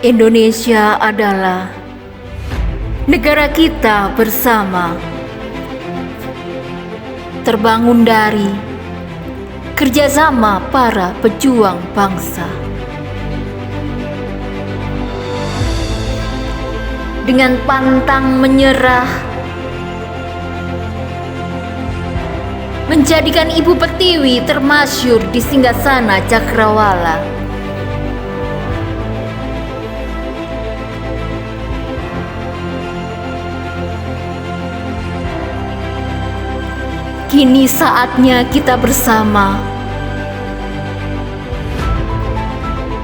Indonesia adalah negara kita bersama, terbangun dari kerjasama para pejuang bangsa. Dengan pantang menyerah, menjadikan Ibu Pertiwi termasyhur di singgasana Cakrawala. Kini saatnya kita bersama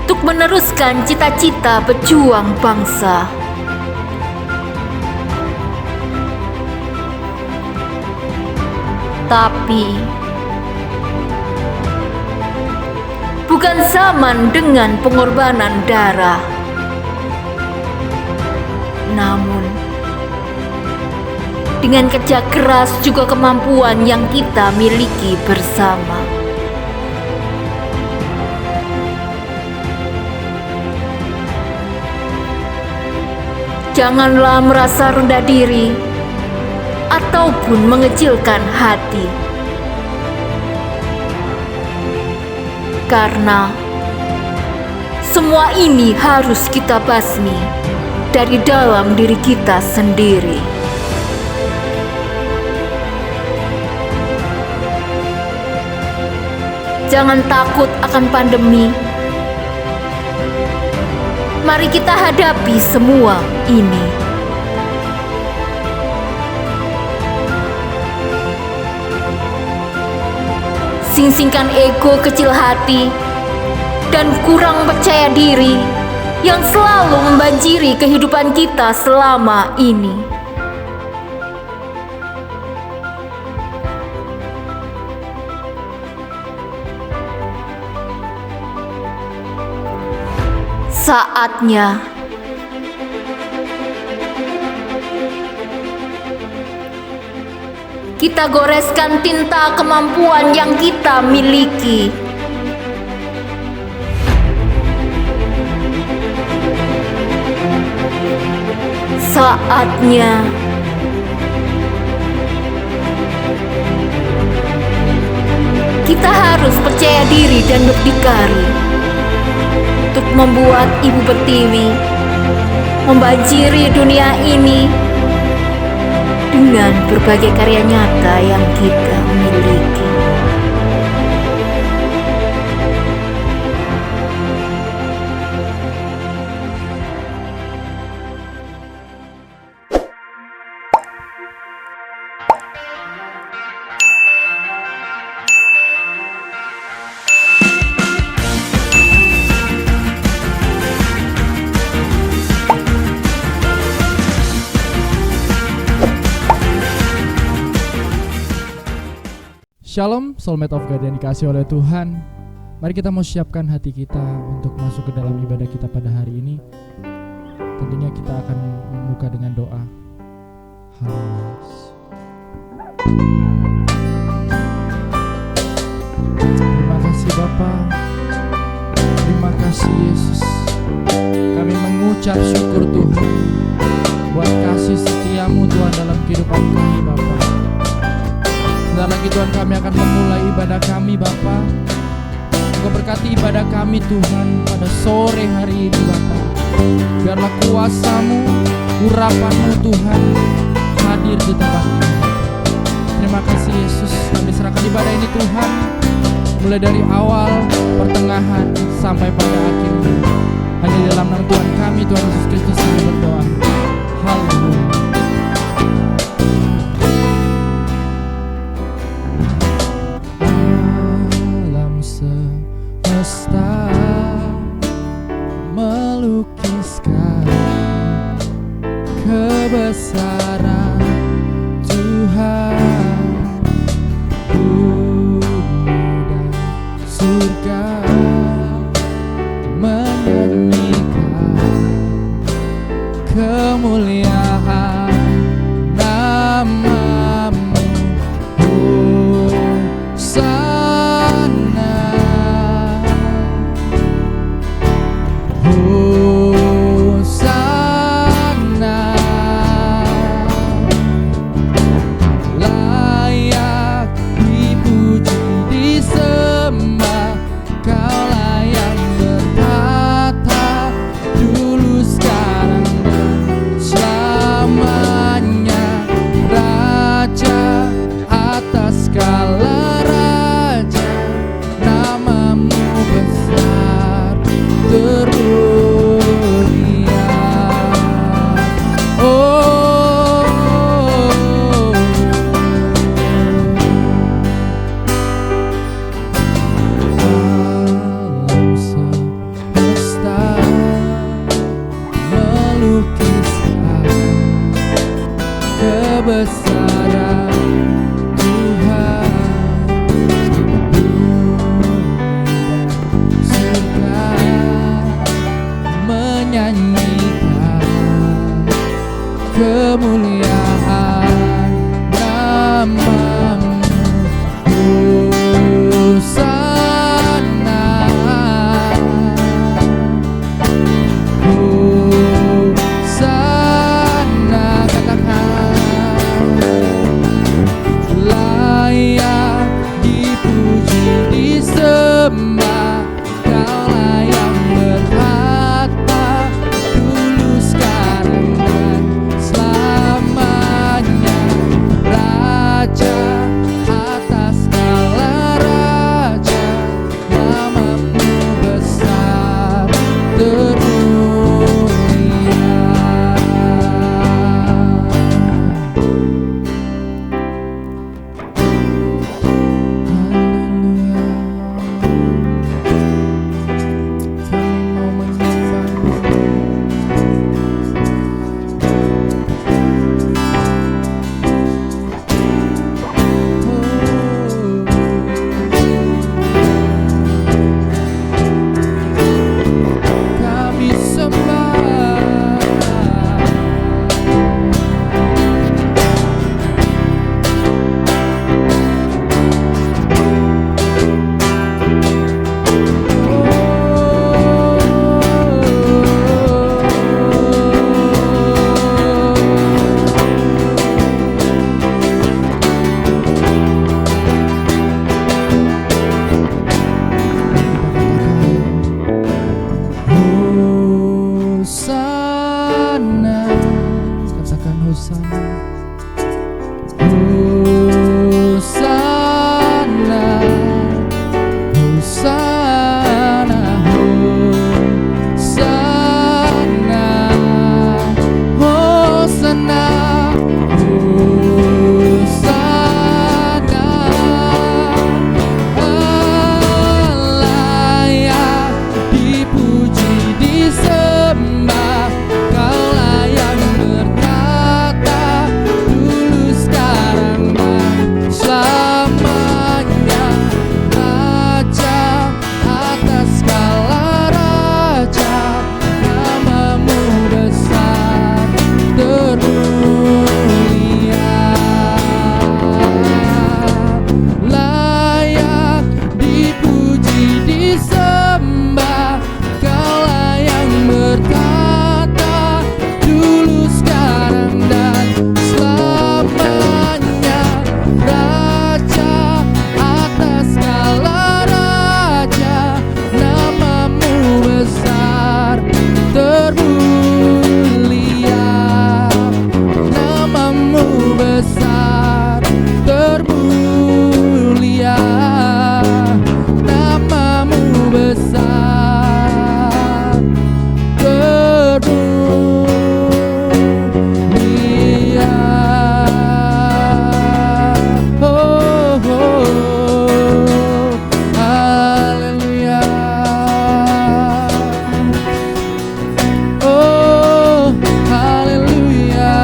untuk meneruskan cita-cita pejuang bangsa. Tapi bukan zaman dengan pengorbanan darah, namun dengan kerja keras juga kemampuan yang kita miliki bersama. Janganlah merasa rendah diri ataupun mengecilkan hati, karena semua ini harus kita basmi dari dalam diri kita sendiri. Jangan takut akan pandemi. Mari kita hadapi semua ini. Sing-singkan ego kecil hati dan kurang percaya diri yang selalu membanjiri kehidupan kita selama ini. Saatnya kita goreskan tinta kemampuan yang kita miliki. Saatnya kita harus percaya diri dan berdikari untuk membuat Ibu Pertiwi membanjiri dunia ini dengan berbagai karya nyata yang kita miliki. Shalom, soulmate of God yang dikasih oleh Tuhan. Mari kita mau siapkan hati kita untuk masuk ke dalam ibadah kita pada hari ini. Tentunya kita akan membuka dengan doa. Terima kasih Bapa, terima kasih Yesus. Kami mengucap syukur Tuhan buat kasih setiamu Tuhan dalam kehidupan kami Bapa. Sebentar lagi Tuhan kami akan memulai ibadah kami Bapa. Engkau berkati ibadah kami Tuhan pada sore hari ini Bapa. Biarlah kuasa-Mu, urapan-Mu Tuhan hadir di tempat ini. Terima kasih Yesus. Kami serahkan ibadah ini Tuhan, mulai dari awal, pertengahan, sampai pada akhirnya. Hanya di dalam nama Tuhan kami, Tuhan Yesus Kristus, kami berdoa. Haleluya. Melukiskan kebesaran Tuhan, bumi dan surga menyanyikan besar Tuhan, surga menyanyikan kemuliaan nama-Mu. Hosana, Hosana, katakan layak dipuji disembah, Kaulah yang berkata dulu sekarang dan selamanya, Raja atas segala raja, nama-Mu besar termulia. Haleluya, kami mau menyembah-Mu. Kami sembah, Hosana, katakan Hosana, Hosana, Hosana, Hosana, Hosana, Hosana, layak dipuji disembah, Kaulah yang berkata dulu sekarang dan selamanya, Raja atas segala raja, nama-Mu besar termulia. Layak dipuji disembah, Kaulah yang berkata dulu sekarang dan selamanya, Raja atas segala raja, nama-Mu besar termulia, nama-Mu besar termulia, nama-Mu besar termulia. Oh, oh, haleluya. Oh, haleluya.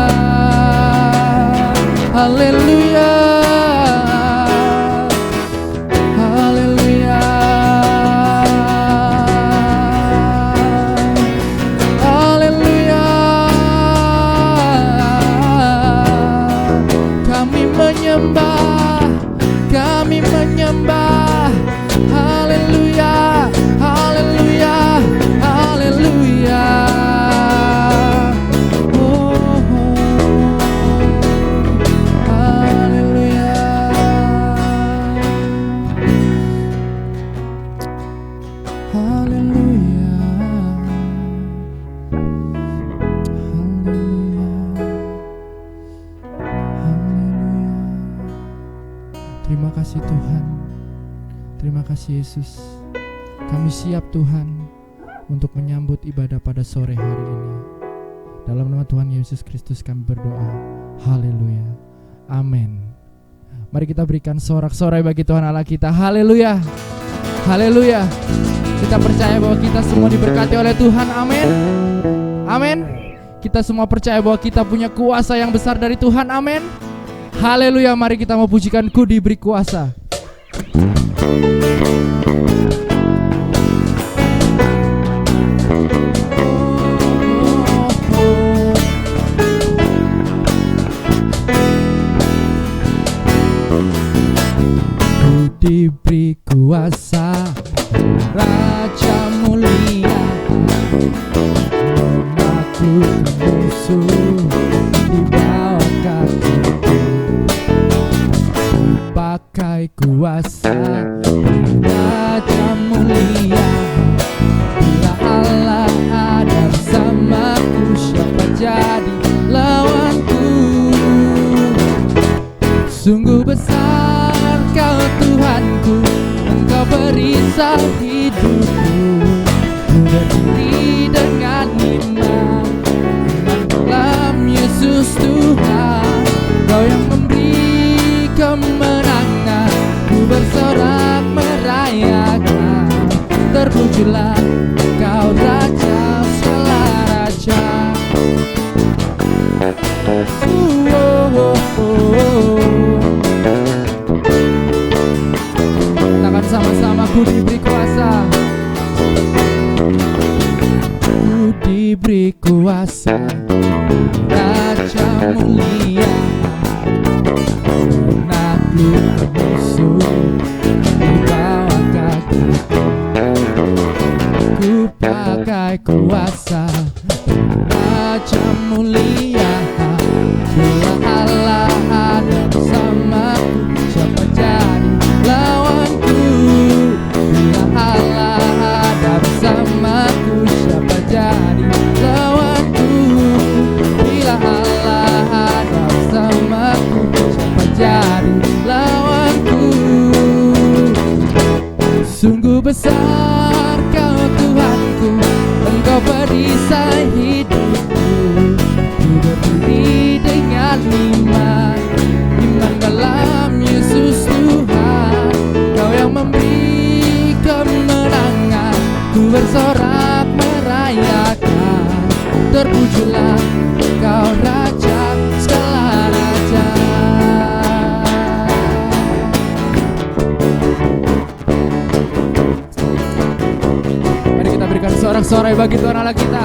Haleluya. Haleluya. Haleluya. Kami menyembah, kami menyembah. Haleluya. Haleluya. Haleluya. Oh, haleluya. Haleluya. Haleluya. Terima kasih Tuhan. Terima kasih Yesus. Kami siap Tuhan untuk menyambut ibadah pada sore hari ini. Dalam nama Tuhan Yesus Kristus kami berdoa. Haleluya. Amin. Mari kita berikan sorak-sorai bagi Tuhan Allah kita. Haleluya. Haleluya. Kita percaya bahwa kita semua diberkati oleh Tuhan. Amin. Amin. Kita semua percaya bahwa kita punya kuasa yang besar dari Tuhan. Amin. Haleluya. Mari kita mau pujikan Ku Diberi Kuasa. Ku diberi kuasa, Raja mulia, menaklukkan musuh di bawah kakiku. Pakai kuasa Raja mulia, bila Allah ada bersamaku, siapa jadi lawanku? Sungguh besar Kau Tuhanku, Engkau perisai hidupku. Ku berdiri dengan iman dalam Yesus Tuhan. Kau yang memberi kemenangan, ku bersorak merayakan. Terpujilah Kau Raja segala raja. Katakan sama-sama, ku diberi kuasa. Ku diberi kuasa, Raja mulia, menaklukkan musuh di bawah kaki. Ku pakai kuasa Raja mulia, bila Allah ada bersamaku, siapa jadi lawanku? Bila Allah ada bersamaku, siapa jadi lawanku? Bila Allah ada bersamaku, siapa jadi lawanku? Sungguh besar Kau Tuhanku, Engkau perisai hidupku. Ku berdiri dengan iman dalam Yesus Tuhan. Kau yang memberi kemenangan, ku bersorak merayakan. Terpujilah Kau Raja segala raja. Mari kita berikan sorak-sorai bagi Tuhan Allah kita.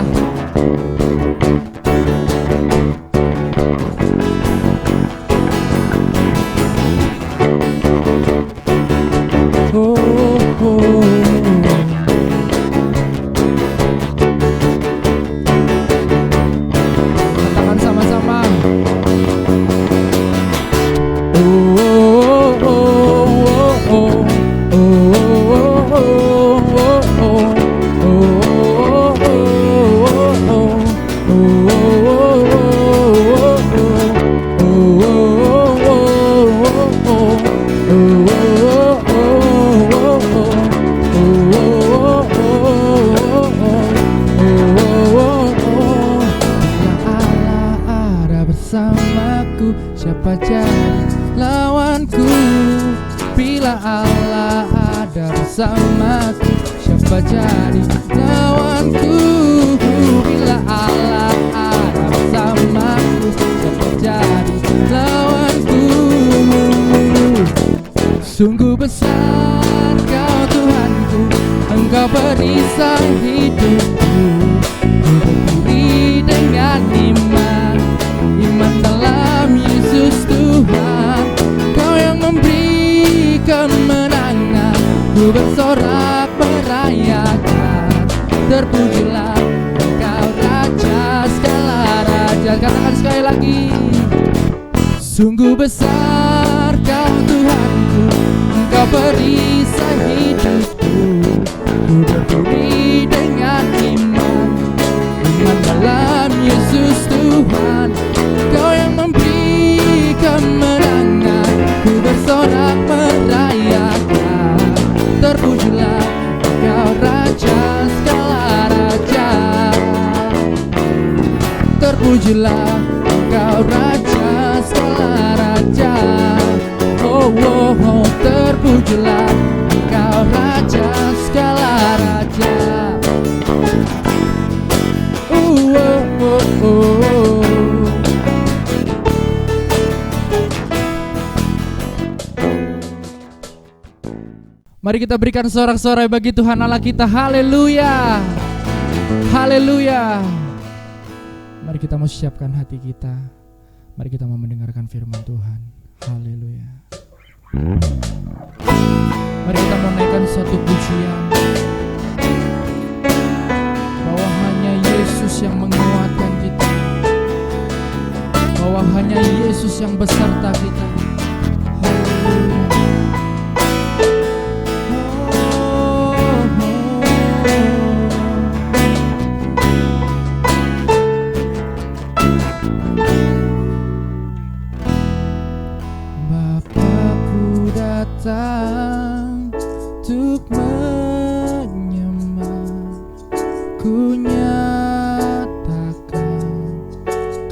Katakan sama-sama. Bersamaku, siapa jadi lawanku? Bila Allah ada bersamaku, siapa jadi lawanku? Bila Allah ada bersamaku, siapa jadi lawanku? Sungguh besar Kau Tuhanku, Engkau perisai hidupku. Ku berdiri dengan iman dalam Yesus Tuhan. Kau yang memberi kemenangan, ku bersorak merayakan. Terpujilah Engkau Raja segala raja. Katakan sekali lagi. Sungguh besar Kau Tuhanku, Engkau perisai hidupku. Ku berdiri dengan iman dalam Yesus Tuhan. Kau yang memberi kemenangan, ku bersorak merayakan. Terpujilah Kau Raja segala raja. Terpujilah Kau Raja segala raja. Oh, oh, oh, terpujilah Kau Raja segala raja. Oh, oh, oh. Mari kita berikan sorak-sorai bagi Tuhan Allah kita. Haleluya. Haleluya. Mari kita mau siapkan hati kita. Mari kita mau mendengarkan firman Tuhan. Haleluya. Mari kita mau naikkan satu pujian, bahwa hanya Yesus yang menguatkan kita, bahwa hanya Yesus yang beserta kita. Haleluya. Bapakku datang untuk menyembah, ku nyatakan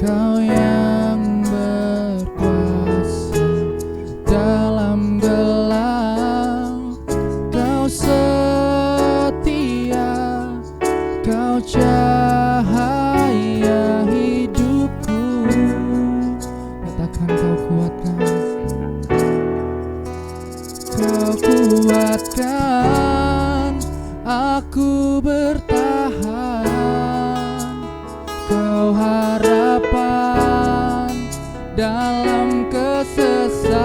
Kau yang berkuasa dalam gelap, Kau setia, Kau cahaya hidupku. Katakan Kau kuatkan, Kau kuatkan aku bertahan, Kau harapan dalam kesesakan,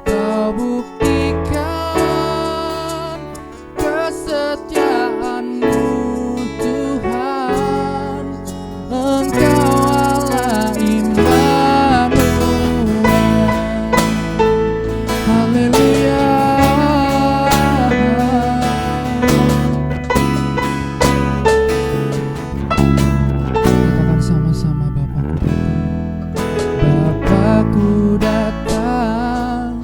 Kau buktikan kesetiaan-Mu Tuhan. Engkau Allah Immanuel. Haleluya. Katakan sama-sama, Bapakku datang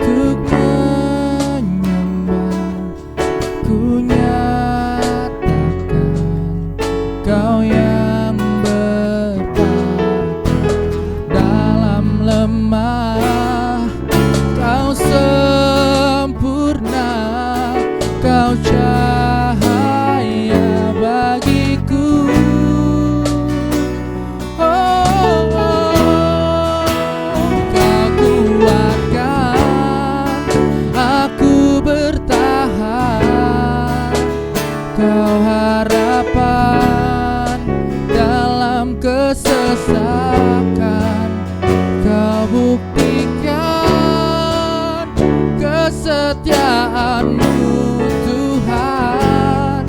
untuk menyembah, ku nyatakan Kau yang bertata dalam lemah, Kau sempurna, Kau cahaya bagiku. Oh, Kau kuatkan aku bertahan, Kau harapan dalam kesesakan, Kau buktikan kesetiaan-Mu Tuhan.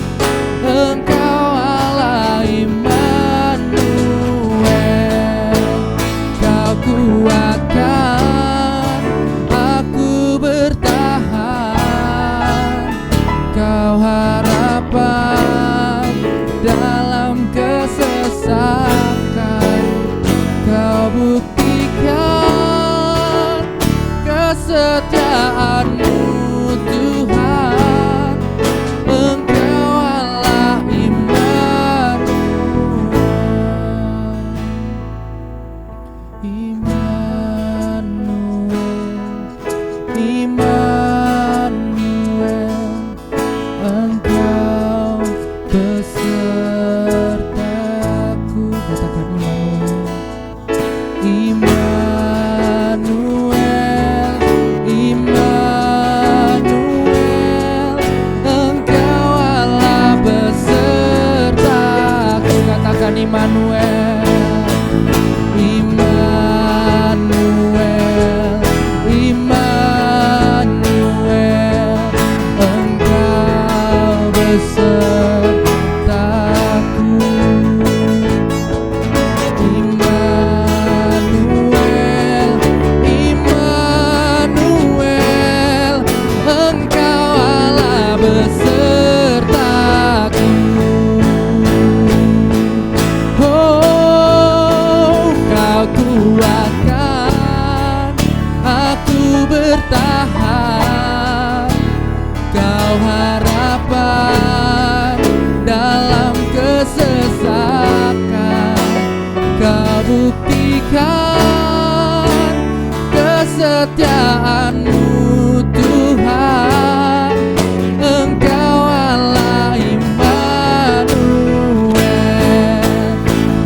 Engkau Allah Immanuel. Kau kuatkan aku bertahan, Kau harapan dalam kesesakan, Kau buktikan kesetiaan-Mu Tuhan. Engkau Allah Immanuel. Immanuel, Engkau besertaku. Katakan Immanuel. Immanuel, Engkau Allah besertaku. Katakan Immanuel. Immanuel, Immanuel, Engkau besertaku. Immanuel, Immanuel, Engkau Allah besertaku. Oh, Kau kuatkan aku bertahan, Kau harapan dalam kesesakan, Kau buktikan kesetiaan-Mu Tuhan. Engkau Allah Immanuel.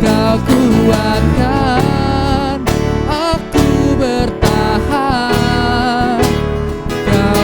Kau kuatkan aku bertahan, Kau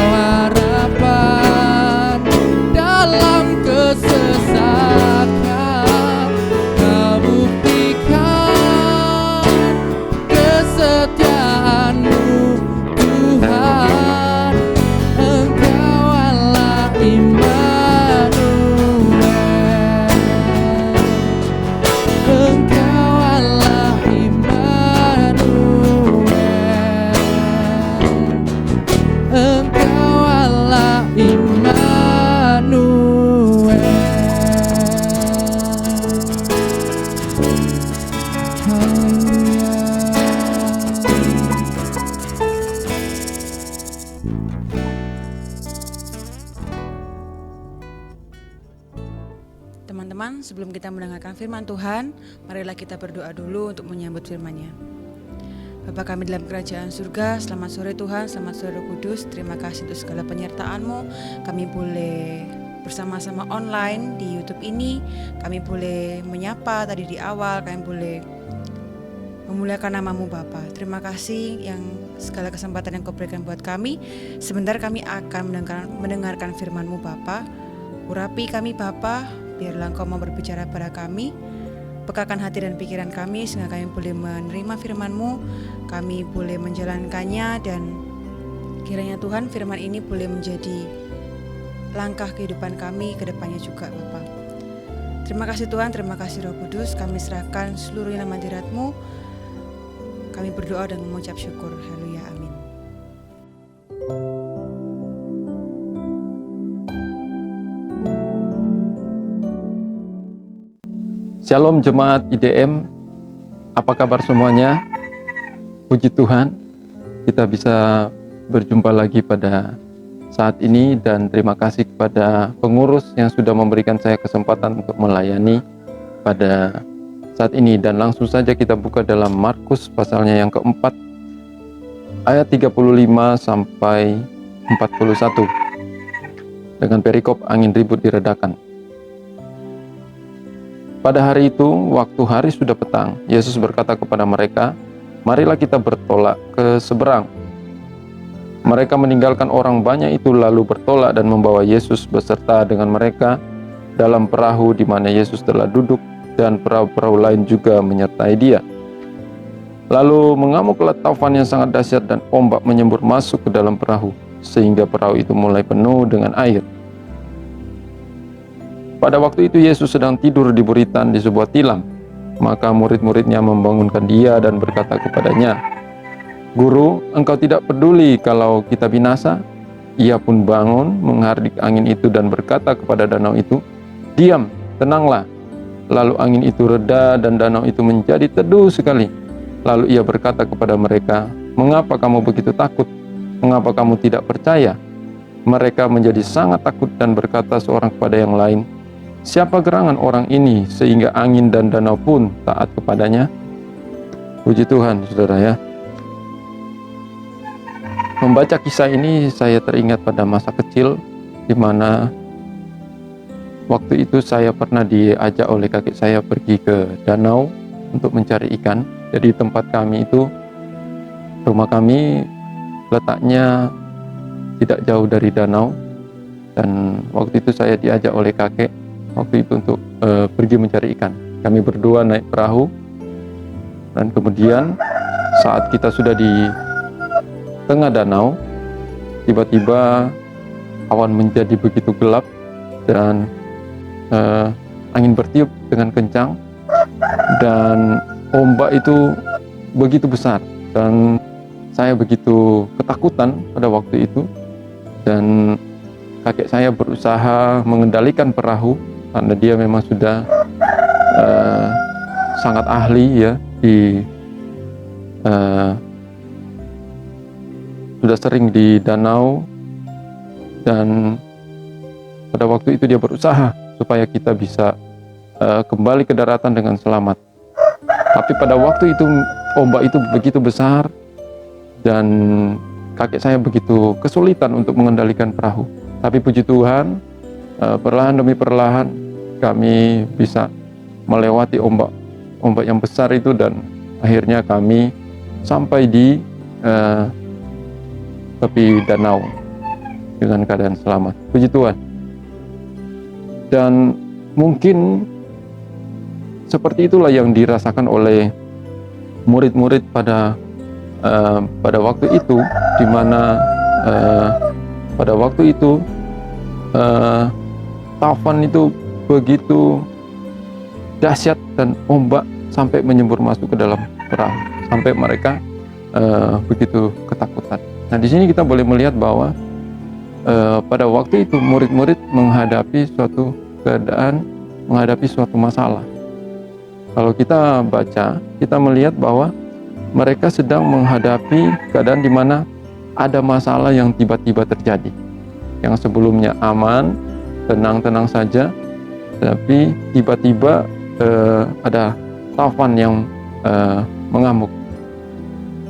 sebelum kita mendengarkan firman Tuhan, marilah kita berdoa dulu untuk menyambut firman-Nya. Bapa kami dalam kerajaan surga, selamat sore Tuhan, selamat sore Roh Kudus. Terima kasih untuk segala penyertaan-Mu. Kami boleh bersama-sama online di YouTube ini. Kami boleh menyapa tadi di awal, kami boleh memuliakan nama-Mu Bapa. Terima kasih yang segala kesempatan yang Kau berikan buat kami. Sebentar kami akan mendengarkan firman-Mu Bapa. Urapi kami Bapa, biarlah Engkau mau berbicara pada kami. Pekakan hati dan pikiran kami sehingga kami boleh menerima firman-Mu, kami boleh menjalankannya, dan kiranya Tuhan firman ini boleh menjadi langkah kehidupan kami ke depannya juga Bapa. Terima kasih Tuhan, terima kasih Roh Kudus, kami serahkan seluruh nama hadirat-Mu. Kami berdoa dan mengucap syukur. Haleluya, amin. Shalom Jemaat IDM, apa kabar semuanya? Puji Tuhan, kita bisa berjumpa lagi pada saat ini, dan terima kasih kepada pengurus yang sudah memberikan saya kesempatan untuk melayani pada saat ini. Dan langsung saja kita buka dalam Markus pasalnya yang keempat, ayat 35 sampai 41, dengan perikop angin ribut diredakan. Pada hari itu, waktu hari sudah petang, Yesus berkata kepada mereka, "Marilah kita bertolak ke seberang." Mereka meninggalkan orang banyak itu lalu bertolak dan membawa Yesus beserta dengan mereka dalam perahu di mana Yesus telah duduk, dan perahu-perahu lain juga menyertai Dia. Lalu mengamuklah taufan yang sangat dahsyat dan ombak menyembur masuk ke dalam perahu, sehingga perahu itu mulai penuh dengan air. Pada waktu itu Yesus sedang tidur di buritan di sebuah tilam. Maka murid-muridnya membangunkan Dia dan berkata kepadanya, "Guru, engkau tidak peduli kalau kita binasa?" Ia pun bangun, menghardik angin itu dan berkata kepada danau itu, "Diam, tenanglah." Lalu angin itu reda dan danau itu menjadi teduh sekali. Lalu Ia berkata kepada mereka, "Mengapa kamu begitu takut? Mengapa kamu tidak percaya?" Mereka menjadi sangat takut dan berkata seorang kepada yang lain, "Siapa gerangan orang ini sehingga angin dan danau pun taat kepadanya?" Puji Tuhan, saudara ya. Membaca kisah ini saya teringat pada masa kecil, di mana waktu itu saya pernah diajak oleh kakek saya pergi ke danau untuk mencari ikan. Jadi tempat kami itu, rumah kami letaknya tidak jauh dari danau, dan waktu itu saya diajak oleh kakek waktu itu untuk pergi mencari ikan. Kami berdua naik perahu, dan kemudian saat kita sudah di tengah danau, tiba-tiba awan menjadi begitu gelap dan angin bertiup dengan kencang, dan ombak itu begitu besar, dan saya begitu ketakutan pada waktu itu. Dan kakek saya berusaha mengendalikan perahu karena dia memang sudah sangat ahli ya sudah sering di danau, dan pada waktu itu dia berusaha supaya kita bisa kembali ke daratan dengan selamat. Tapi pada waktu itu ombak itu begitu besar dan kakek saya begitu kesulitan untuk mengendalikan perahu. Tapi puji Tuhan, perlahan demi perlahan kami bisa melewati ombak yang besar itu, dan akhirnya kami sampai di tepi danau dengan keadaan selamat. Puji Tuhan. Dan mungkin seperti itulah yang dirasakan oleh murid-murid pada waktu itu, di mana pada waktu itu taufan itu begitu dahsyat dan ombak sampai menyembur masuk ke dalam perahu, sampai mereka begitu ketakutan. Nah, di sini kita boleh melihat bahwa pada waktu itu murid-murid menghadapi suatu keadaan, menghadapi suatu masalah. Kalau kita baca, kita melihat bahwa mereka sedang menghadapi keadaan di mana ada masalah yang tiba-tiba terjadi. Yang sebelumnya aman, tenang-tenang saja, tapi tiba-tiba ada taufan yang mengamuk.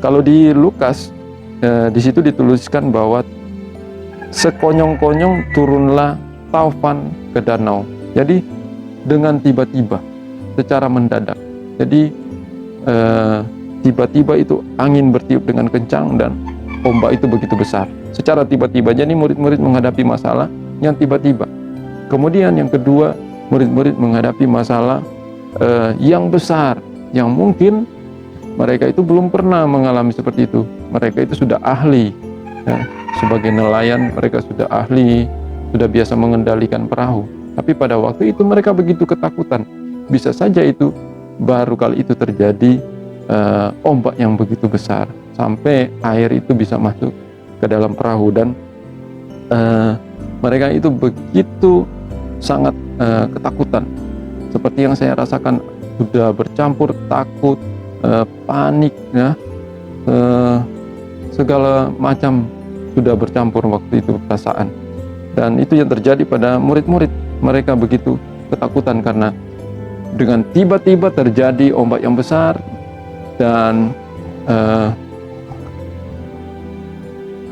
Kalau di Lukas, di situ dituliskan bahwa sekonyong-konyong turunlah taufan ke danau. Jadi dengan tiba-tiba, secara mendadak. Jadi tiba-tiba itu angin bertiup dengan kencang dan ombak itu begitu besar. Secara tiba-tiba, jadi murid-murid menghadapi masalah yang tiba-tiba. Kemudian yang kedua, murid-murid menghadapi masalah yang besar, yang mungkin mereka itu belum pernah mengalami seperti itu. Mereka itu sudah ahli, ya, sebagai nelayan mereka sudah ahli, sudah biasa mengendalikan perahu. Tapi pada waktu itu mereka begitu ketakutan. Bisa saja itu baru kali itu terjadi ombak yang begitu besar, sampai air itu bisa masuk ke dalam perahu, dan mereka itu begitu sangat ketakutan. Seperti yang saya rasakan, sudah bercampur takut, panik, ya, segala macam sudah bercampur waktu itu perasaan. Dan itu yang terjadi pada murid-murid. Mereka begitu ketakutan karena dengan tiba-tiba terjadi ombak yang besar dan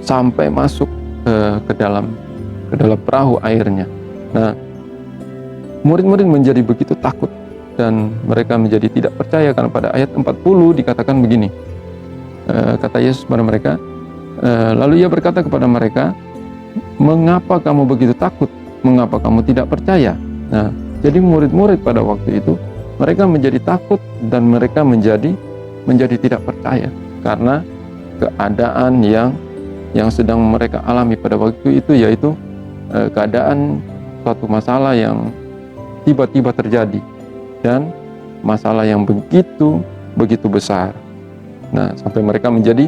sampai masuk ke dalam perahu airnya. Nah, murid-murid menjadi begitu takut dan mereka menjadi tidak percaya, karena pada ayat 40 dikatakan begini, kata Yesus kepada mereka, lalu ia berkata kepada mereka, mengapa kamu begitu takut? Mengapa kamu tidak percaya? Nah, jadi murid-murid pada waktu itu mereka menjadi takut dan mereka menjadi tidak percaya karena keadaan yang sedang mereka alami pada waktu itu, yaitu keadaan suatu masalah yang tiba-tiba terjadi dan masalah yang begitu besar. Nah, sampai mereka menjadi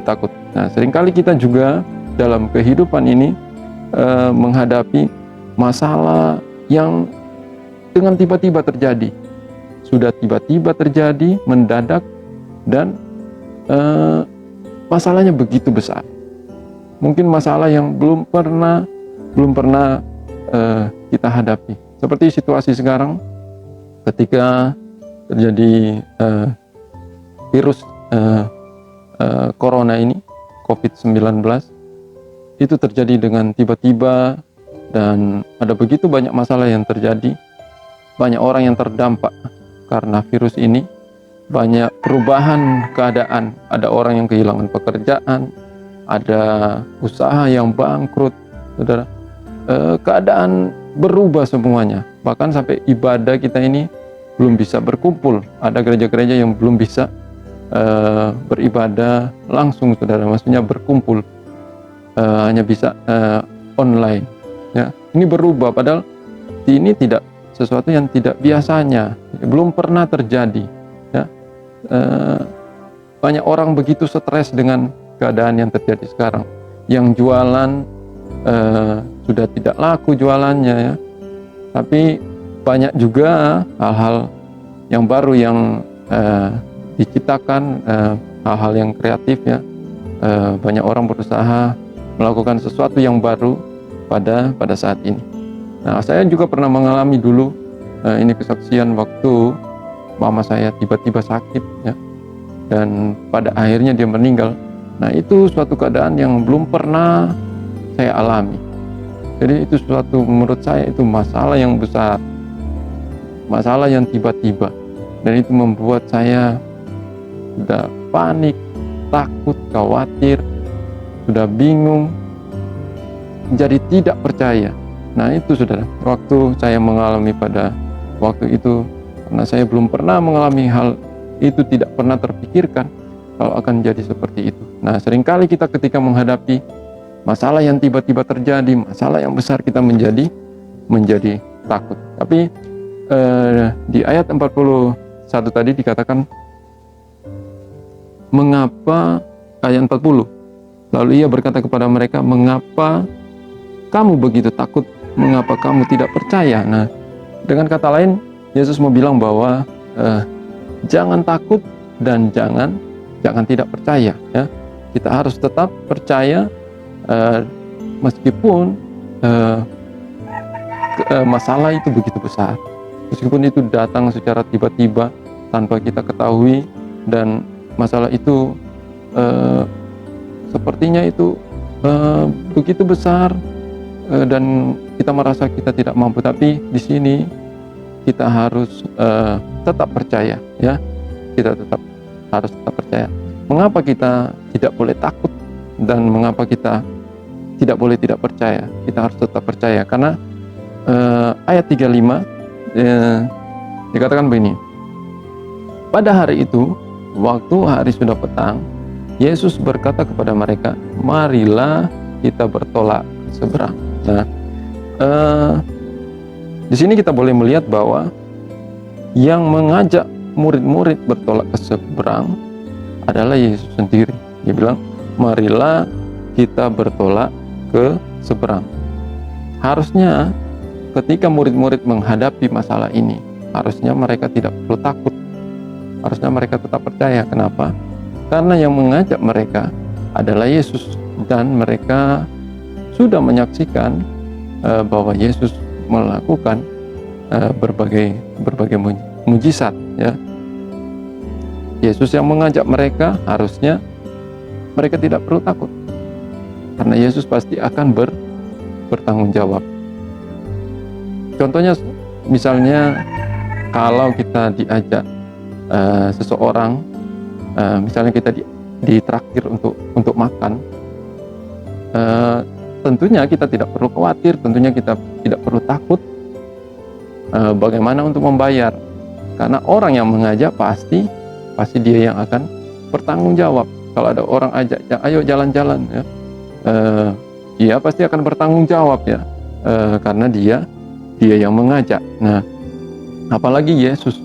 takut. Nah, seringkali kita juga dalam kehidupan ini menghadapi masalah yang dengan tiba-tiba terjadi. Sudah tiba-tiba terjadi, mendadak, dan masalahnya begitu besar. Mungkin masalah yang belum pernah kita hadapi. Seperti situasi sekarang, ketika terjadi virus corona ini, COVID-19, itu terjadi dengan tiba-tiba dan ada begitu banyak masalah yang terjadi. Banyak orang yang terdampak karena virus ini, banyak perubahan keadaan. Ada orang yang kehilangan pekerjaan, ada usaha yang bangkrut, saudara. Keadaan berubah semuanya. Bahkan sampai ibadah kita ini belum bisa berkumpul. Ada gereja-gereja yang belum bisa beribadah langsung, saudara. Maksudnya berkumpul, hanya bisa online. Ya, ini berubah. Padahal ini tidak sesuatu yang tidak biasanya, belum pernah terjadi. Ya, banyak orang begitu stres dengan keadaan yang terjadi sekarang. Yang jualan sudah tidak laku jualannya, ya. Tapi banyak juga hal-hal yang baru yang diciptakan, hal-hal yang kreatif, ya. Banyak orang berusaha melakukan sesuatu yang baru pada saat ini. Nah, saya juga pernah mengalami dulu, ini kesaksian waktu mama saya tiba-tiba sakit, ya, dan pada akhirnya dia meninggal. Nah, itu suatu keadaan yang belum pernah saya alami. Jadi itu suatu, menurut saya itu masalah yang besar, masalah yang tiba-tiba, dan itu membuat saya sudah panik, takut, khawatir, sudah bingung, jadi tidak percaya. Nah, itu saudara, waktu saya mengalami pada waktu itu, karena saya belum pernah mengalami hal itu, tidak pernah terpikirkan kalau akan jadi seperti itu. Nah, seringkali kita ketika menghadapi masalah yang tiba-tiba terjadi, masalah yang besar, kita menjadi takut. Tapi di ayat 41 tadi dikatakan, mengapa, ayat 40, lalu ia berkata kepada mereka, mengapa kamu begitu takut? Mengapa kamu tidak percaya? Nah, dengan kata lain, Yesus mau bilang bahwa jangan takut dan jangan tidak percaya, ya. Kita harus tetap percaya meskipun masalah itu begitu besar. Meskipun itu datang secara tiba-tiba tanpa kita ketahui, dan masalah itu sepertinya itu begitu besar, dan kita merasa kita tidak mampu. Tapi di sini kita harus tetap percaya, ya. Kita harus tetap percaya. Mengapa kita tidak boleh takut, dan mengapa kita tidak boleh tidak percaya? Kita harus tetap percaya karena ayat 35 dikatakan begini. Pada hari itu, waktu hari sudah petang, Yesus berkata kepada mereka, marilah kita bertolak ke seberang. Nah, di sini kita boleh melihat bahwa yang mengajak murid-murid bertolak ke seberang adalah Yesus sendiri. Dia bilang, marilah kita bertolak ke seberang. Harusnya ketika murid-murid menghadapi masalah ini, harusnya mereka tidak perlu takut. Harusnya mereka tetap percaya. Kenapa? Karena yang mengajak mereka adalah Yesus, dan mereka sudah menyaksikan bahwa Yesus melakukan berbagai mujizat, ya. Yesus yang mengajak mereka, harusnya mereka tidak perlu takut, karena Yesus pasti akan bertanggung jawab. Contohnya, misalnya kalau kita diajak seseorang, misalnya kita ditraktir untuk makan, tentunya kita tidak perlu khawatir, tentunya kita tidak perlu takut bagaimana untuk membayar, karena orang yang mengajak pasti dia yang akan bertanggung jawab. Kalau ada orang ajak, ayo jalan-jalan, ya, dia pasti akan bertanggung jawab, ya, karena dia yang mengajak. Nah, apalagi Yesus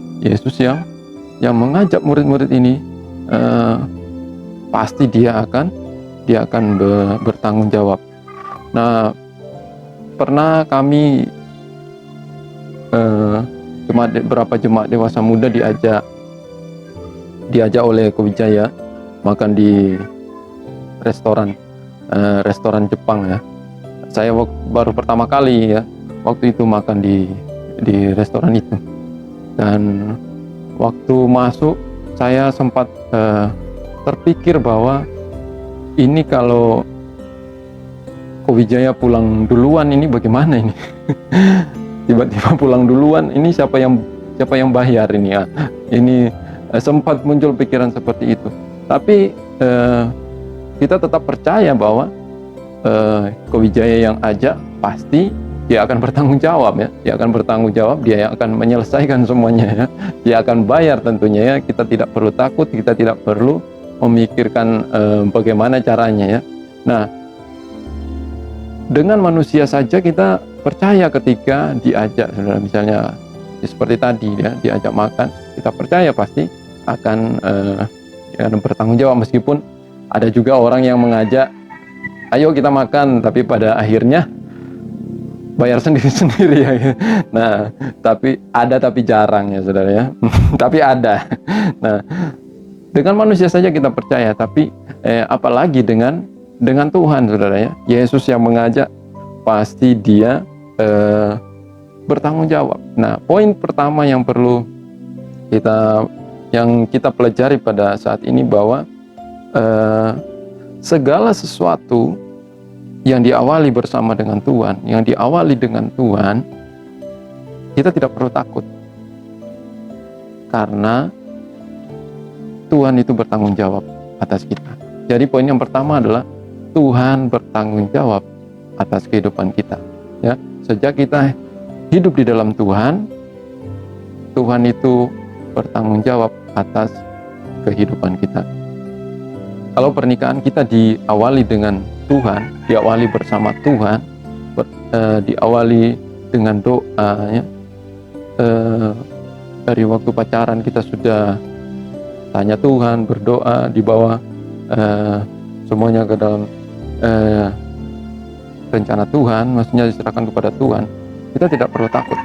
yang mengajak murid-murid ini, pasti dia akan bertanggung jawab. Nah, pernah kami beberapa jemaat dewasa muda diajak oleh Kowijaya makan di restoran Jepang, ya. Saya baru pertama kali, ya, waktu itu makan di restoran itu, dan waktu masuk saya sempat terpikir bahwa ini kalau Kowijaya pulang duluan ini bagaimana ini? Tiba-tiba pulang duluan, ini siapa yang bayar ini, ya? Ini sempat muncul pikiran seperti itu. Tapi kita tetap percaya bahwa Kowijaya yang ajak pasti dia akan bertanggung jawab, ya. Dia akan bertanggung jawab, dia yang akan menyelesaikan semuanya, ya. Dia akan bayar tentunya, ya. Kita tidak perlu takut, kita tidak perlu memikirkan bagaimana caranya, ya. Nah, dengan manusia saja kita percaya ketika diajak, saudara, misalnya seperti tadi, ya, diajak makan, kita percaya pasti akan bertanggung jawab. Meskipun ada juga orang yang mengajak, ayo kita makan, tapi pada akhirnya bayar sendiri-sendiri, ya. Nah, tapi jarang, ya, saudara, ya. Tapi ada. Nah, dengan manusia saja kita percaya, tapi apalagi dengan Tuhan, saudara, ya. Yesus yang mengajak, pasti dia bertanggung jawab. Nah, poin pertama yang perlu kita pelajari pada saat ini bahwa segala sesuatu yang diawali bersama dengan Tuhan, yang diawali dengan Tuhan, kita tidak perlu takut, karena Tuhan itu bertanggung jawab atas kita. Jadi poin yang pertama adalah Tuhan bertanggung jawab atas kehidupan kita, ya. Sejak kita hidup di dalam Tuhan, Tuhan itu bertanggung jawab atas kehidupan kita. Kalau pernikahan kita diawali dengan Tuhan, diawali bersama Tuhan, diawali dengan doa, ya. Dari waktu pacaran kita sudah tanya Tuhan, berdoa, dibawa semuanya ke dalam rencana Tuhan, maksudnya diserahkan kepada Tuhan. Kita tidak perlu takut.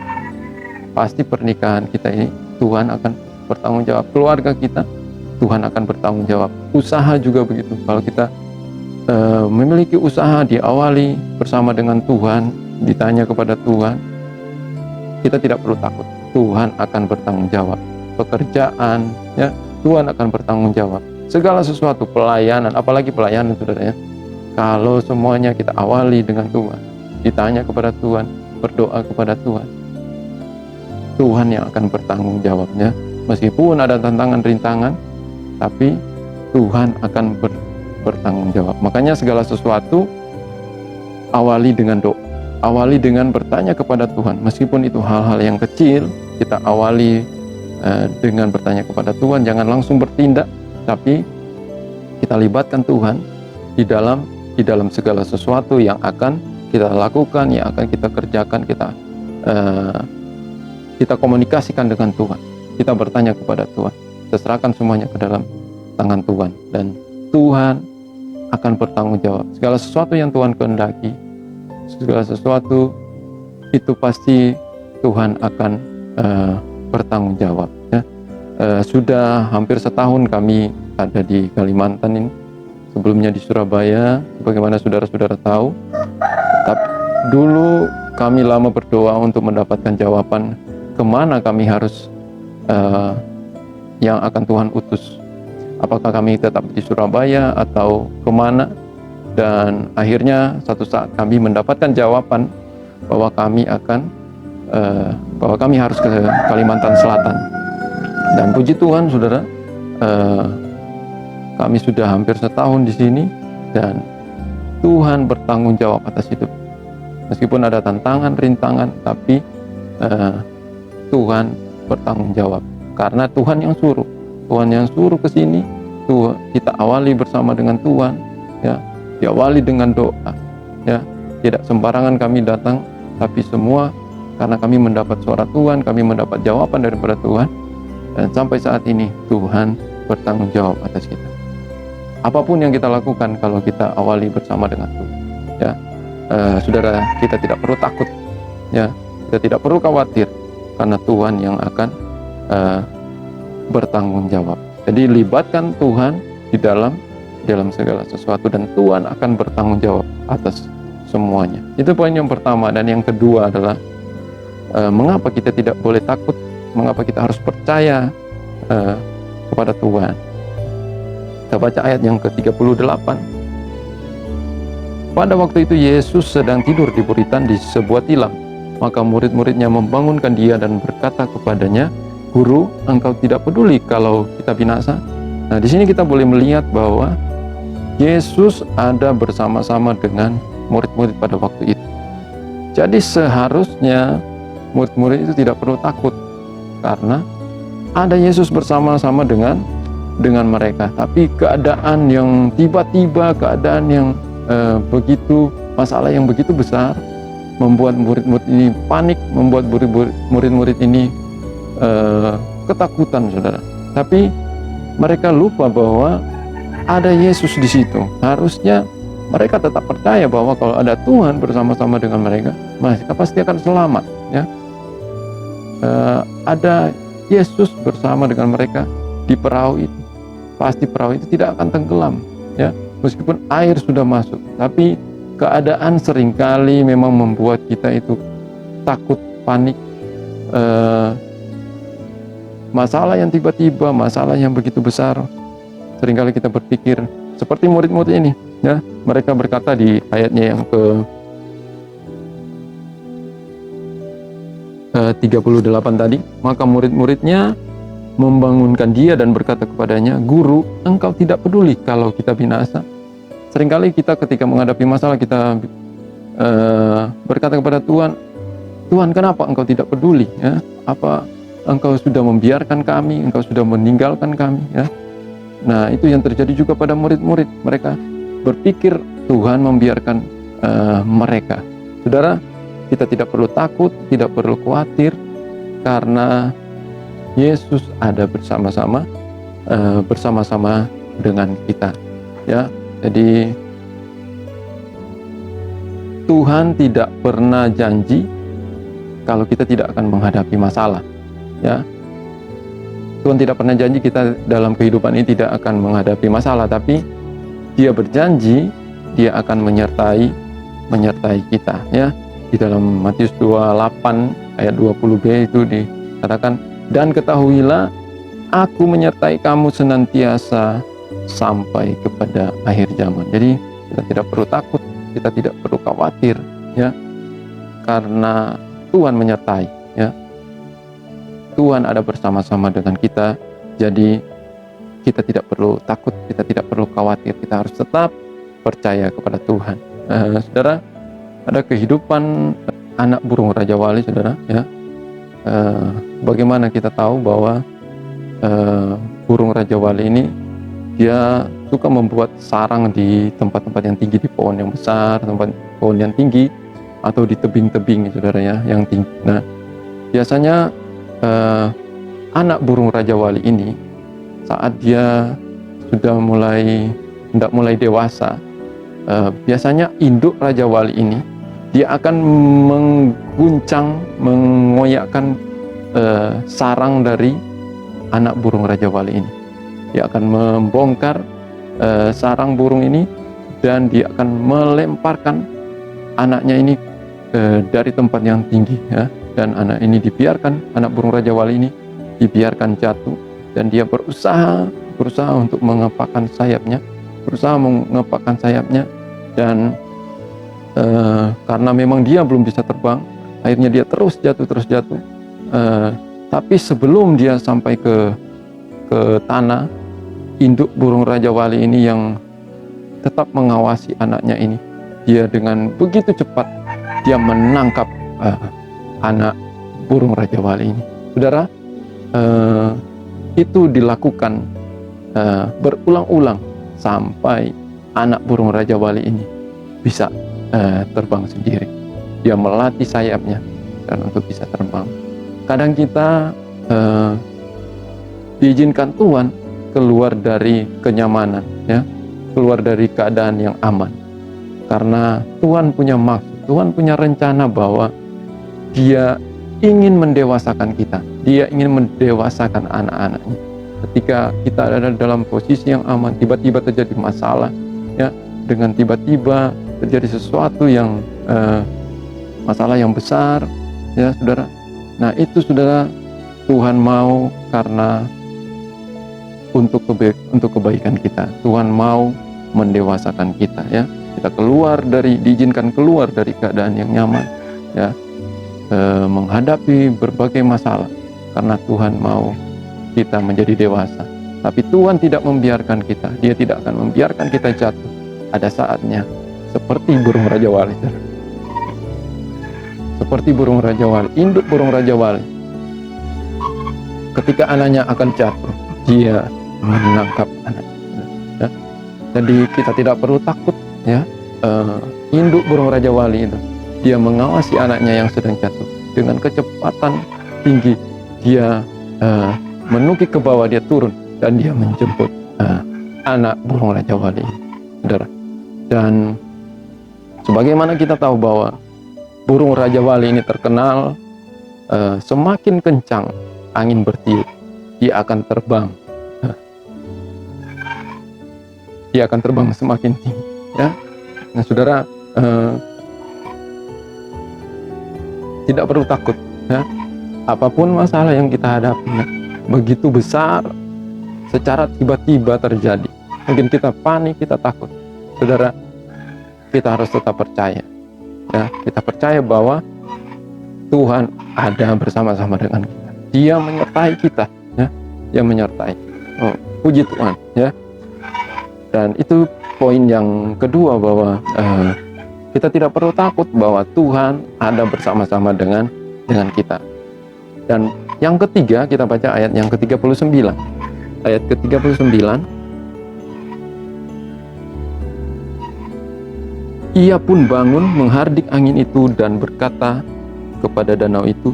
Pasti pernikahan kita ini Tuhan akan bertanggung jawab. Keluarga kita, Tuhan akan bertanggung jawab. Usaha juga begitu. Kalau kita memiliki usaha, diawali bersama dengan Tuhan, ditanya kepada Tuhan, kita tidak perlu takut. Tuhan akan bertanggung jawab. Pekerjaan, ya, Tuhan akan bertanggung jawab. Segala sesuatu, pelayanan, apalagi pelayanan, saudara, ya. Kalau semuanya kita awali dengan Tuhan, ditanya kepada Tuhan, berdoa kepada Tuhan, Tuhan yang akan bertanggung jawabnya. Meskipun ada tantangan, rintangan, tapi Tuhan akan bertanggung jawab. Makanya segala sesuatu awali dengan doa, awali dengan bertanya kepada Tuhan. Meskipun itu hal-hal yang kecil, kita awali dengan bertanya kepada Tuhan. Jangan langsung bertindak, tapi kita libatkan Tuhan di dalam segala sesuatu yang akan kita lakukan, yang akan kita kerjakan. Kita komunikasikan dengan Tuhan, kita bertanya kepada Tuhan, kita serahkan semuanya ke dalam tangan Tuhan, dan Tuhan akan bertanggung jawab. Segala sesuatu yang Tuhan kehendaki, segala sesuatu itu pasti Tuhan akan bertanggung jawab, ya. Sudah hampir setahun kami ada di Kalimantan ini. Sebelumnya di Surabaya, bagaimana saudara-saudara tahu. Tapi dulu kami lama berdoa untuk mendapatkan jawaban kemana kami harus yang akan Tuhan utus. Apakah kami tetap di Surabaya atau kemana? Dan akhirnya satu saat kami mendapatkan jawaban bahwa kami harus ke Kalimantan Selatan. Dan puji Tuhan, saudara, kami sudah hampir setahun di sini dan Tuhan bertanggung jawab atas hidup. Meskipun ada tantangan, rintangan, tapi Tuhan bertanggung jawab. Karena Tuhan yang suruh ke sini. Kita awali bersama dengan Tuhan, ya. Diawali dengan doa, ya. Tidak sembarangan kami datang, tapi semua karena kami mendapat suara Tuhan, kami mendapat jawaban daripada Tuhan. Dan sampai saat ini Tuhan bertanggung jawab atas kita. Apapun yang kita lakukan, kalau kita awali bersama dengan Tuhan, ya, saudara, kita tidak perlu takut, ya, kita tidak perlu khawatir, karena Tuhan yang akan bertanggung jawab. Jadi libatkan Tuhan di dalam segala sesuatu, dan Tuhan akan bertanggung jawab atas semuanya. Itu poin yang pertama. Dan yang kedua adalah mengapa kita tidak boleh takut, mengapa kita harus percaya kepada Tuhan. Kita baca ayat yang ke-38. Pada waktu itu Yesus sedang tidur di buritan di sebuah tilam. Maka murid-muridnya membangunkan dia dan berkata kepadanya, "Guru, engkau tidak peduli kalau kita binasa?" Nah, di sini kita boleh melihat bahwa Yesus ada bersama-sama dengan murid-murid pada waktu itu. Jadi seharusnya murid-murid itu tidak perlu takut, karena ada Yesus bersama-sama dengan mereka. Tapi keadaan yang tiba-tiba, keadaan yang masalah yang begitu besar, membuat murid-murid ini panik, membuat murid-murid ini ketakutan, saudara. Tapi mereka lupa bahwa ada Yesus di situ. Harusnya mereka tetap percaya bahwa kalau ada Tuhan bersama-sama dengan mereka pasti akan selamat, ya. Ada Yesus bersama dengan mereka di perahu itu, pasti perahu itu tidak akan tenggelam, ya. Meskipun air sudah masuk, tapi keadaan seringkali memang membuat kita itu takut, panik. Masalah yang tiba-tiba, masalah yang begitu besar, seringkali kita berpikir seperti murid-murid ini, ya. Mereka berkata di ayatnya yang ke-38 tadi, maka murid-muridnya membangunkan dia dan berkata kepadanya, "Guru, engkau tidak peduli kalau kita binasa?" Seringkali kita ketika menghadapi masalah, kita berkata kepada Tuhan, "Tuhan, kenapa engkau tidak peduli? Ya? Apa engkau sudah membiarkan kami, engkau sudah meninggalkan kami?" Ya. Nah, itu yang terjadi juga pada murid-murid. Mereka berpikir Tuhan membiarkan mereka. Saudara, kita tidak perlu takut, tidak perlu khawatir, karena Yesus ada bersama-sama dengan kita, ya. Jadi Tuhan tidak pernah janji kalau kita tidak akan menghadapi masalah, ya. Tuhan tidak pernah janji kita dalam kehidupan ini tidak akan menghadapi masalah, tapi Dia berjanji Dia akan menyertai kita, ya. Di dalam Matius 28 ayat 20b itu dikatakan, dan ketahuilah aku menyertai kamu senantiasa sampai kepada akhir zaman. Jadi kita tidak perlu takut, kita tidak perlu khawatir, ya, karena Tuhan menyertai, ya. Tuhan ada bersama-sama dengan kita, jadi kita tidak perlu takut, kita tidak perlu khawatir, kita harus tetap percaya kepada Tuhan. Saudara, ada kehidupan anak burung Raja Wali, saudara, ya. Bagaimana kita tahu bahwa burung Raja Wali ini dia suka membuat sarang di tempat-tempat yang tinggi, di pohon yang besar, tempat pohon yang tinggi, atau di tebing-tebing, saudara, ya, yang tinggi. Nah, biasanya anak burung Raja Wali ini saat dia sudah mulai dewasa, biasanya induk Raja Wali ini dia akan mengguncang, mengoyakkan sarang dari anak burung Raja Wali ini. Dia akan membongkar sarang burung ini dan dia akan melemparkan anaknya ini dari tempat yang tinggi, ya. Dan anak ini dibiarkan, anak burung Raja Wali ini dibiarkan jatuh, dan dia berusaha untuk mengepakkan sayapnya, dan karena memang dia belum bisa terbang, akhirnya dia terus jatuh. Tapi sebelum dia sampai ke tanah, induk burung Raja Wali ini yang tetap mengawasi anaknya ini, dia dengan begitu cepat dia menangkap anak burung Raja Wali ini. Saudara, itu dilakukan berulang-ulang sampai anak burung Raja Wali ini bisa terbang sendiri. Dia melatih sayapnya dan untuk bisa terbang. Kadang kita diizinkan Tuhan keluar dari kenyamanan, ya, keluar dari keadaan yang aman, karena Tuhan punya maksud, Tuhan punya rencana bahwa Dia ingin mendewasakan kita, Dia ingin mendewasakan anak-anaknya. Ketika kita ada dalam posisi yang aman, tiba-tiba terjadi masalah, ya, dengan tiba-tiba terjadi sesuatu yang masalah yang besar, ya, saudara. Nah, itu, saudara, Tuhan mau karena untuk kebaikan kita. Tuhan mau mendewasakan kita, ya. Kita diizinkan keluar dari keadaan yang nyaman, ya, menghadapi berbagai masalah karena Tuhan mau kita menjadi dewasa. Tapi Tuhan tidak membiarkan kita, Dia tidak akan membiarkan kita jatuh. Ada saatnya seperti burung Raja Wali, seperti burung Raja Wali, induk burung Raja Wali, ketika anaknya akan jatuh, dia menangkap anaknya, ya. Jadi kita tidak perlu takut, ya. Induk burung Raja Wali itu dia mengawasi anaknya yang sedang jatuh dengan kecepatan tinggi. Dia menukik ke bawah, dia turun dan dia menjemput anak burung Raja Wali, saudara. Dan sebagaimana kita tahu bahwa burung Raja Wali ini terkenal semakin kencang angin bertiup, dia akan terbang. Dia akan terbang semakin tinggi, ya. Nah, saudara, tidak perlu takut, ya. Apapun masalah yang kita hadapi, ya, begitu besar, secara tiba-tiba terjadi, mungkin kita panik, kita takut. Saudara, kita harus tetap percaya, ya. Kita percaya bahwa Tuhan ada bersama-sama dengan kita. Dia menyertai kita, ya. Dia menyertai. Oh, puji Tuhan, ya. Dan itu poin yang kedua, bahwa kita tidak perlu takut bahwa Tuhan ada bersama-sama dengan kita. Dan yang ketiga, kita baca ayat yang ke-39. Ayat ke-39. Ia pun bangun menghardik angin itu dan berkata kepada danau itu,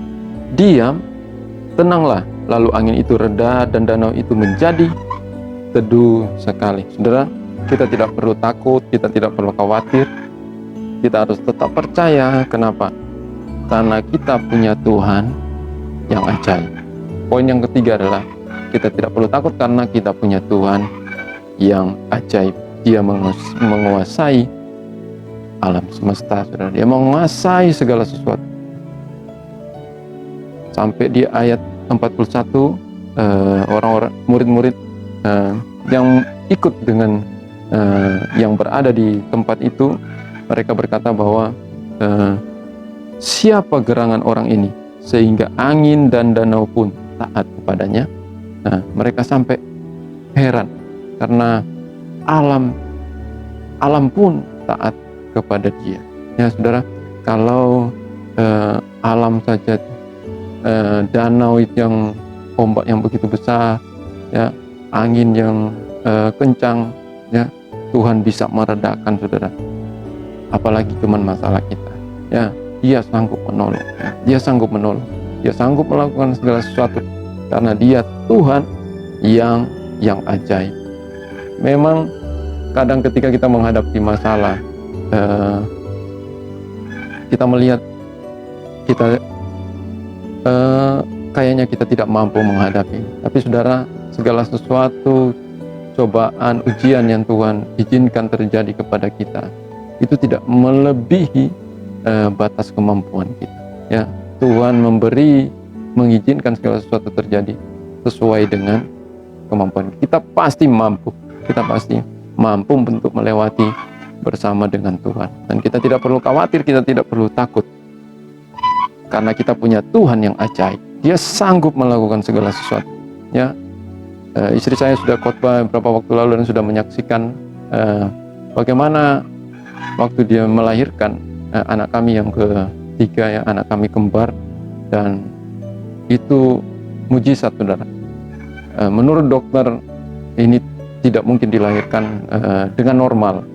"Diam, tenanglah." Lalu angin itu reda dan danau itu menjadi teduh sekali. Saudara, kita tidak perlu takut, kita tidak perlu khawatir. Kita harus tetap percaya. Kenapa? Karena kita punya Tuhan yang ajaib. Poin yang ketiga adalah kita tidak perlu takut karena kita punya Tuhan yang ajaib. Dia menguasai alam semesta, saudara. Dia menguasai segala sesuatu. sampai di ayat 41 orang-orang murid-murid yang ikut dengan yang berada di tempat itu, mereka berkata bahwa siapa gerangan orang ini sehingga angin dan danau pun taat kepadanya. Nah, mereka sampai heran karena alam pun taat kepada dia. Ya saudara, kalau alam saja, danau yang ombak yang begitu besar, ya, angin yang kencang, ya, Tuhan bisa meredakan, saudara. Apalagi cuman masalah kita, ya, Dia sanggup menolong, ya. Dia sanggup menolong, Dia sanggup melakukan segala sesuatu karena Dia Tuhan yang ajaib. Memang kadang ketika kita menghadapi masalah, kita melihat kita kayaknya kita tidak mampu menghadapi. Tapi saudara, segala sesuatu cobaan, ujian yang Tuhan izinkan terjadi kepada kita, itu tidak melebihi batas kemampuan kita. Ya, Tuhan mengizinkan segala sesuatu terjadi sesuai dengan kemampuan kita. Pasti mampu. Kita pasti mampu untuk melewati bersama dengan Tuhan. Dan kita tidak perlu khawatir, kita tidak perlu takut. Karena kita punya Tuhan yang ajaib. Dia sanggup melakukan segala sesuatu. Ya, istri saya sudah khotbah beberapa waktu lalu dan sudah menyaksikan bagaimana waktu dia melahirkan anak kami yang ketiga, ya, anak kami kembar, dan itu mujizat, saudara. Menurut dokter ini tidak mungkin dilahirkan dengan normal.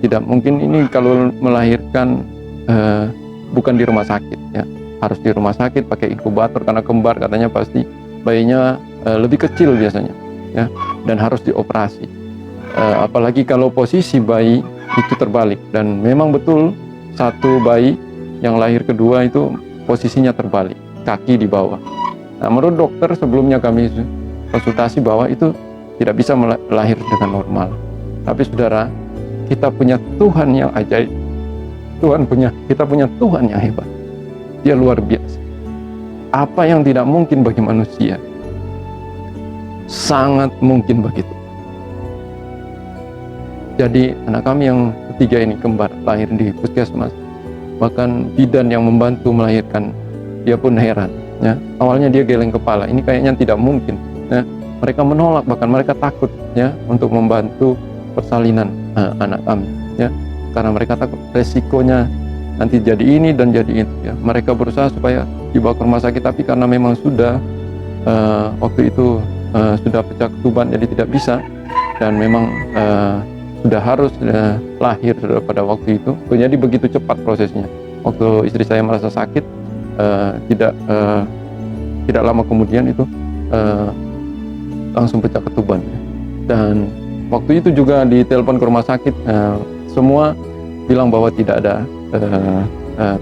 Tidak mungkin ini kalau melahirkan bukan di rumah sakit, ya. Harus di rumah sakit pakai inkubator karena kembar, katanya pasti bayinya lebih kecil biasanya, ya, dan harus dioperasi. Apalagi kalau posisi bayi itu terbalik, dan memang betul satu bayi yang lahir kedua itu posisinya terbalik, kaki di bawah. Nah, menurut dokter sebelumnya kami konsultasi bahwa itu tidak bisa lahir dengan normal. Tapi saudara, kita punya Tuhan yang ajaib. Kita punya Tuhan yang hebat. Dia luar biasa. Apa yang tidak mungkin bagi manusia, sangat mungkin bagi Tuhan. Jadi anak kami yang ketiga ini kembar, lahir di puskesmas. Bahkan bidan yang membantu melahirkan, dia pun heran. Ya, awalnya dia geleng kepala. Ini kayaknya tidak mungkin. Ya, mereka menolak, bahkan mereka takut, ya, untuk membantu persalinan anak kami. Ya, karena mereka takut resikonya nanti jadi ini dan jadi itu, ya. Mereka berusaha supaya dibawa ke rumah sakit, tapi karena memang sudah waktu itu sudah pecah ketuban, jadi tidak bisa, dan memang sudah harus lahir pada waktu itu. Jadi begitu cepat prosesnya. Waktu istri saya merasa sakit, tidak lama kemudian itu langsung pecah ketuban, ya. Dan waktu itu juga ditelepon ke rumah sakit, semua bilang bahwa tidak ada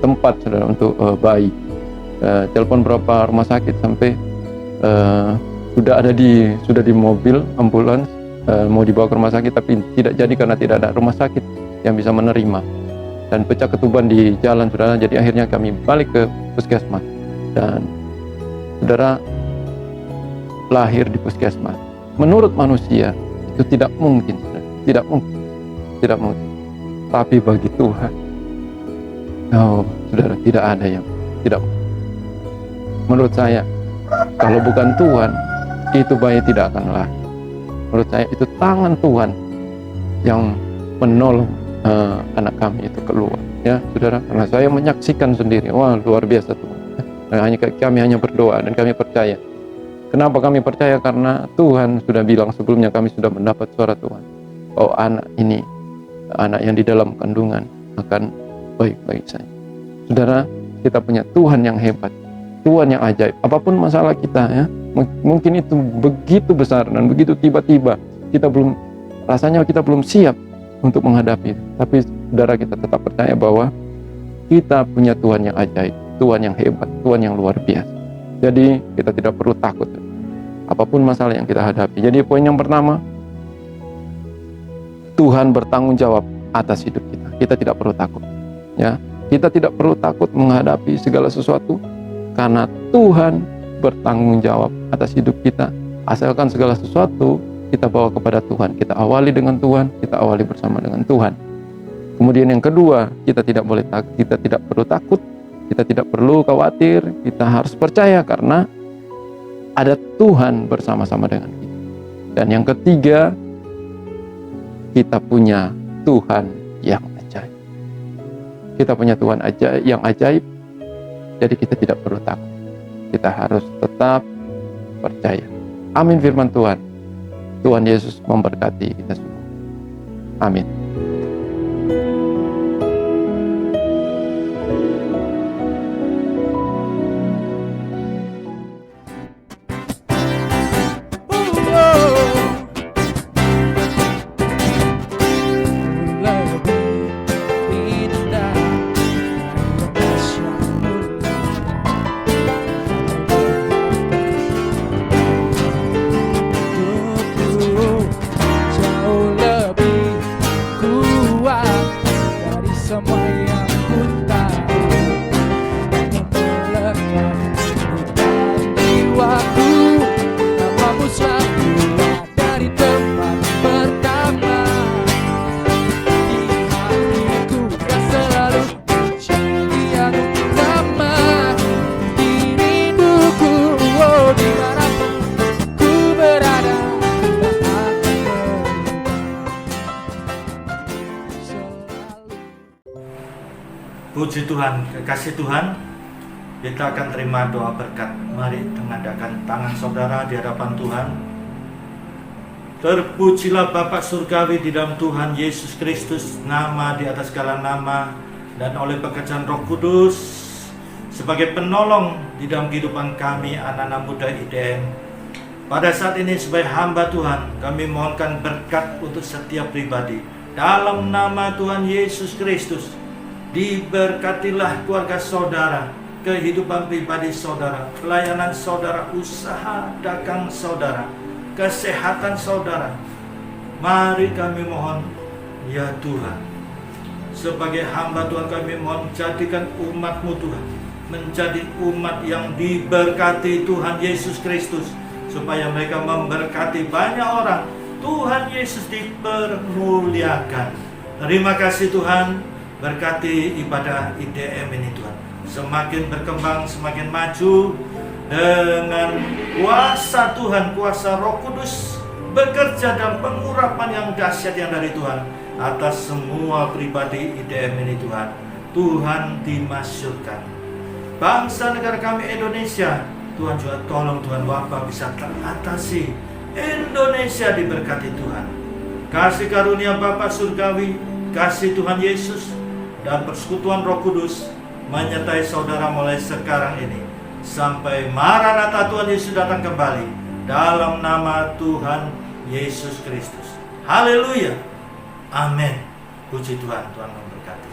tempat, saudara, untuk bayi. Telepon berapa rumah sakit sampai sudah di mobil ambulans, mau dibawa ke rumah sakit, tapi tidak jadi karena tidak ada rumah sakit yang bisa menerima, dan pecah ketuban di jalan, saudara. Jadi akhirnya kami balik ke puskesmas, dan saudara, lahir di puskesmas. Menurut manusia itu tidak mungkin, saudara. Tidak mungkin. Tapi bagi Tuhan, oh, saudara, tidak ada yang tidak. Menurut saya, kalau bukan Tuhan, itu bayi tidak akan lahir. Menurut saya, itu tangan Tuhan yang menolong anak kami itu keluar, ya, saudara. Karena saya menyaksikan sendiri, wah, luar biasa Tuhan. Kami hanya berdoa dan kami percaya. Kenapa kami percaya? Karena Tuhan sudah bilang sebelumnya, kami sudah mendapat suara Tuhan. Oh, anak ini, anak yang di dalam kandungan akan baik-baik saja. Saudara, kita punya Tuhan yang hebat, Tuhan yang ajaib. Apapun masalah kita, ya, mungkin itu begitu besar dan begitu tiba-tiba, rasanya kita belum siap untuk menghadapi. Tapi saudara, kita tetap percaya bahwa kita punya Tuhan yang ajaib, Tuhan yang hebat, Tuhan yang luar biasa. Jadi kita tidak perlu takut apapun masalah yang kita hadapi. Jadi poin yang pertama, Tuhan bertanggung jawab atas hidup kita. Kita tidak perlu takut, ya. Kita tidak perlu takut menghadapi segala sesuatu karena Tuhan bertanggung jawab atas hidup kita. Asalkan segala sesuatu kita bawa kepada Tuhan, kita awali dengan Tuhan, kita awali bersama dengan Tuhan. Kemudian yang kedua, kita tidak perlu takut, kita tidak perlu khawatir, kita harus percaya karena ada Tuhan bersama-sama dengan kita. Dan yang ketiga, kita punya Tuhan yang ajaib. Kita punya Tuhan yang ajaib, jadi kita tidak perlu takut. Kita harus tetap percaya. Amin firman Tuhan. Tuhan Yesus memberkati kita semua. Amin. Puji Tuhan, kekasih Tuhan, kita akan terima doa berkat. Mari mengadakan tangan saudara di hadapan Tuhan. Terpujilah Bapa Surgawi di dalam Tuhan Yesus Kristus, nama di atas segala nama, dan oleh pekerjaan Roh Kudus sebagai penolong di dalam kehidupan kami anak-anak muda IDM. Pada saat ini sebagai hamba Tuhan, kami mohonkan berkat untuk setiap pribadi. Dalam nama Tuhan Yesus Kristus, diberkatilah keluarga saudara, kehidupan pribadi saudara, pelayanan saudara, usaha dagang saudara, kesehatan saudara. Mari kami mohon, ya Tuhan, sebagai hamba Tuhan kami mohon, jadikan umat-Mu Tuhan menjadi umat yang diberkati Tuhan Yesus Kristus, supaya mereka memberkati banyak orang. Tuhan Yesus dipermuliakan. Terima kasih Tuhan. Berkati ibadah IDM ini Tuhan, semakin berkembang, semakin maju dengan kuasa Tuhan, kuasa Roh Kudus bekerja dalam pengurapan yang dahsyat yang dari Tuhan atas semua pribadi IDM ini Tuhan. Tuhan dimasyurkan. Bangsa negara kami Indonesia, Tuhan juga tolong Tuhan, wabah bisa teratasi. Indonesia diberkati Tuhan. Kasih karunia Bapa Surgawi, kasih Tuhan Yesus, dan persekutuan Roh Kudus menyertai saudara mulai sekarang ini sampai Maranatha Tuhan Yesus datang kembali, dalam nama Tuhan Yesus Kristus. Haleluya. Amin. Puji Tuhan. Tuhan memberkati.